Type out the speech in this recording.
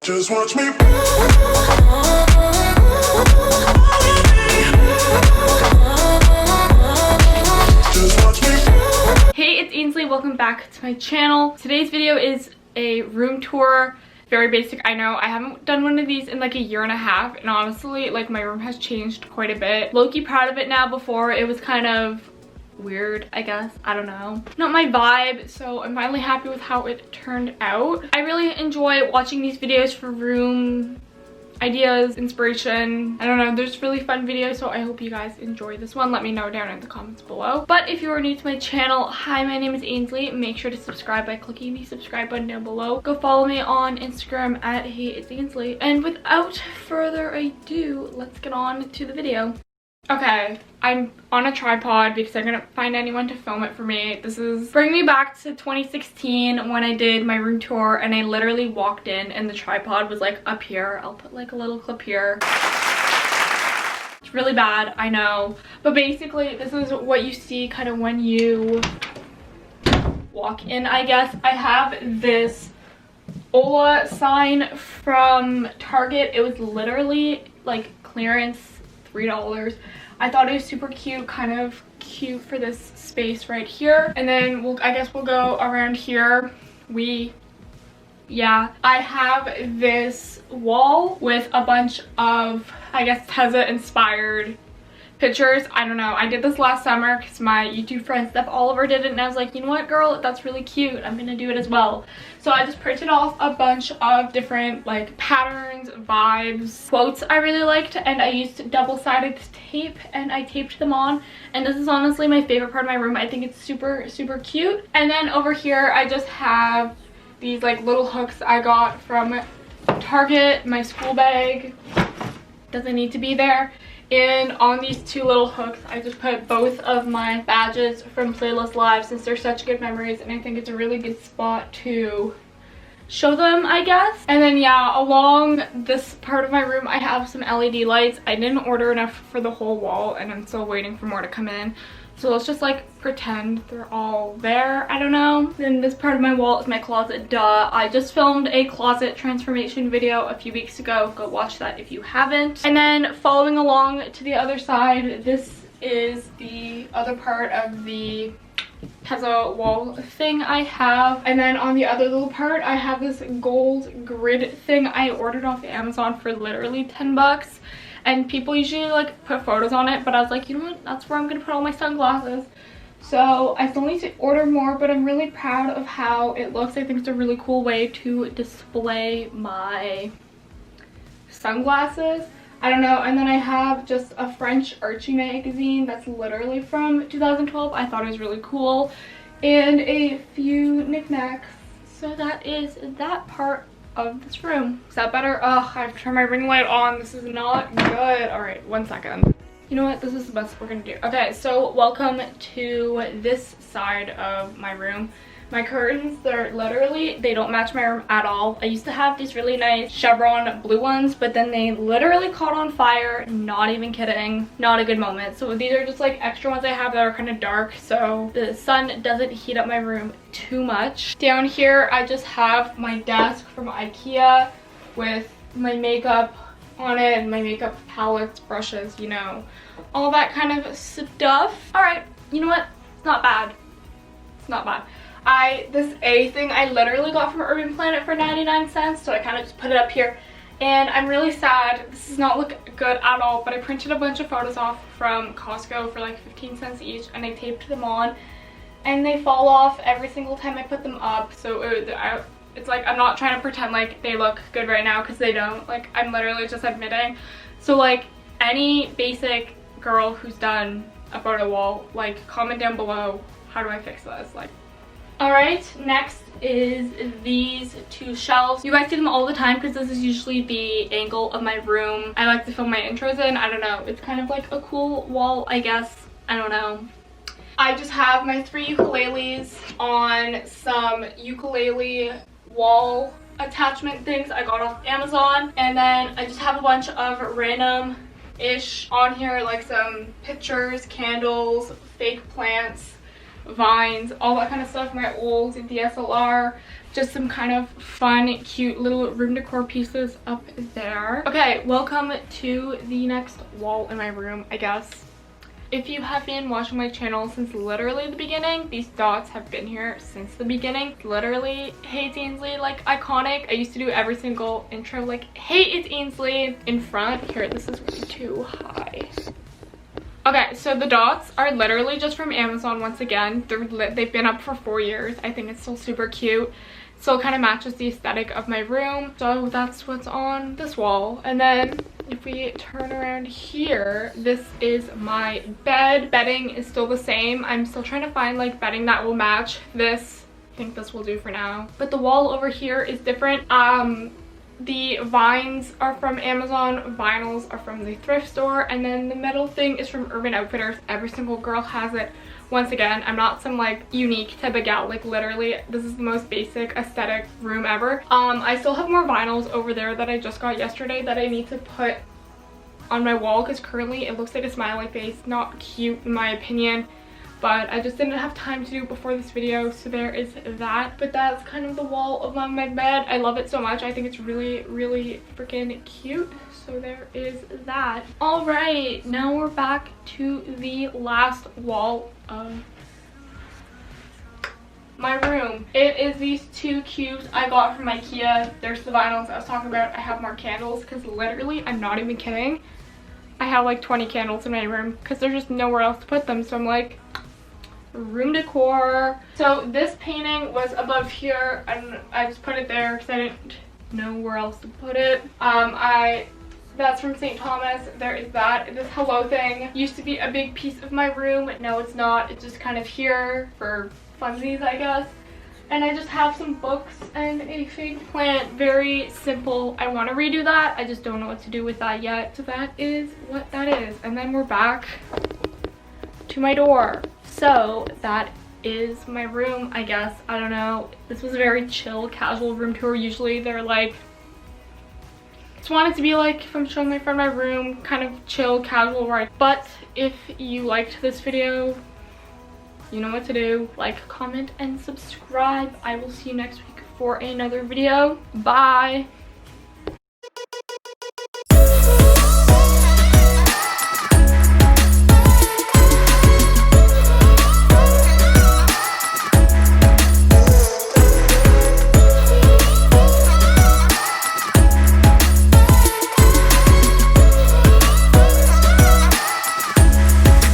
Just watch me. Hey, it's Ainsley. Welcome back to my channel. Today's video is a room tour. Very basic, I know. I haven't done one of these in like a year and a half, and honestly, like, my room has changed quite a bit. Low-key proud of it now. Before, it was kind of weird, I guess. I don't know. Not my vibe, so I'm finally happy with how it turned out. I really enjoy watching these videos for room ideas, inspiration. I don't know, there's really fun videos, so I hope you guys enjoy this one. Let me know down in the comments below. But if you are new to my channel, hi, my name is Ainsley. Make sure to subscribe by clicking the subscribe button down below. Go follow me on Instagram at HeyItsAinsley. And without further ado, let's get on to the video. Okay, I'm on a tripod because I couldn't find anyone to film it for me. This is bringing me back to 2016 when I did my room tour, and I literally walked in and the tripod was like up here. I'll put like a little clip here. It's really bad, I know. But basically, this is what you see kind of when you walk in, I guess. I have this Ola sign from Target. It was literally like clearance, $3. I thought it was super cute, kind of cute for this space right here. And then I guess we'll go around here. I have this wall with a bunch of, I guess, Tezza inspired pictures. I don't know, I did this last summer because my YouTube friend Steph Oliver did it, and I was like, you know what, girl, that's really cute, I'm gonna do it as well. So I just printed off a bunch of different like patterns, vibes, quotes I really liked, and I used double-sided tape and I taped them on, and this is honestly my favorite part of my room. I think it's super cute. And then over here I just have these like little hooks I got from Target. My school bag doesn't need to be there. And on these two little hooks, I just put both of my badges from Playlist Live, since they're such good memories, and I think it's a really good spot to show them, I guess. And then yeah, along this part of my room, I have some LED lights. I didn't order enough for the whole wall, and I'm still waiting for more to come in. So let's just like pretend they're all there. I don't know. Then this part of my wall is my closet, duh. I just filmed a closet transformation video a few weeks ago. Go watch that if you haven't. And then following along to the other side, this is the other part of the Tezza wall thing I have. And then on the other little part, I have this gold grid thing I ordered off Amazon for literally 10 bucks. And people usually like put photos on it, but I was like, you know what, that's where I'm gonna put all my sunglasses. So I still need to order more, but I'm really proud of how it looks. I think it's a really cool way to display my sunglasses. I don't know. And then I have just a French Archie magazine that's literally from 2012. I thought it was really cool. And a few knickknacks. So that is that part of this room. Is that better? Ugh, I've turned my ring light on. This is not good. All right, 1 second. You know what? This is the best we're gonna do. Okay, so welcome to this side of my room. My curtains, they're literally, they don't match my room at all. I used to have these really nice chevron blue ones, but then they literally caught on fire. Not even kidding. Not a good moment. So these are just like extra ones I have that are kind of dark, so the sun doesn't heat up my room too much. Down here, I just have my desk from IKEA with my makeup on it, my makeup palettes, brushes, you know, all that kind of stuff. All right, you know what? It's not bad. It's not bad. This A thing I literally got from Urban Planet for 99 cents, so I kind of just put it up here. And I'm really sad. This does not look good at all, but I printed a bunch of photos off from Costco for like 15 cents each, and I taped them on, and they fall off every single time I put them up. So it's like, I'm not trying to pretend like they look good right now, because they don't. Like, I'm literally just admitting. So like, any basic girl who's done a photo wall, like, comment down below, how do I fix this? Like, alright, next is these two shelves. You guys see them all the time because this is usually the angle of my room I like to film my intros in. I don't know, it's kind of like a cool wall, I guess. I don't know. I just have my 3 ukuleles on some ukulele wall attachment things I got off Amazon. And then I just have a bunch of random-ish on here, like some pictures, candles, fake plants, vines, all that kind of stuff. My old DSLR, just some kind of fun, cute little room decor pieces up there. Okay, welcome to the next wall in my room, I guess. If you have been watching my channel since literally the beginning, these dots have been here since the beginning. Literally, Hey It's Ainsley, like iconic. I used to do every single intro like, Hey It's Ainsley in front. Here, this is way too high. Okay, so the dots are literally just from Amazon once again. They've been up for 4 years. I think it's still super cute. Still kind of matches the aesthetic of my room. So that's what's on this wall. And then if we turn around here, this is my bed. Bedding is still the same. I'm still trying to find like bedding that will match this. I think this will do for now. But the wall over here is different. The vines are from Amazon, vinyls are from the thrift store, and then the metal thing is from Urban Outfitters. Every single girl has it. Once again, I'm not some like unique type of gal, like literally this is the most basic aesthetic room ever. I still have more vinyls over there that I just got yesterday that I need to put on my wall because currently it looks like a smiley face. Not cute in my opinion, but I just didn't have time to do it before this video, so there is that. But that's kind of the wall of my bed. I love it so much. I think it's really, really freaking cute. So there is that. All right, now we're back to the last wall of my room. It is these two cubes I got from IKEA. There's the vinyls I was talking about. I have more candles because literally, I'm not even kidding, I have like 20 candles in my room because there's just nowhere else to put them. So I'm like, room decor. So this painting was above here and I just put it there because I didn't know where else to put it. That's from St. Thomas. There is that. This hello thing used to be a big piece of my room. Now it's not. It's just kind of here for funsies, I guess. And I just have some books and a fake plant. Very simple. I want to redo that. I just don't know what to do with that yet. So that is what that is. And then we're back to my door. So that is my room, I guess. I don't know. This was a very chill, casual room tour. Usually they're like, just want it to be like if I'm showing my friend my room, kind of chill, casual, right? But if you liked this video, you know what to do. Like, comment, and subscribe. I will see you next week for another video. Bye.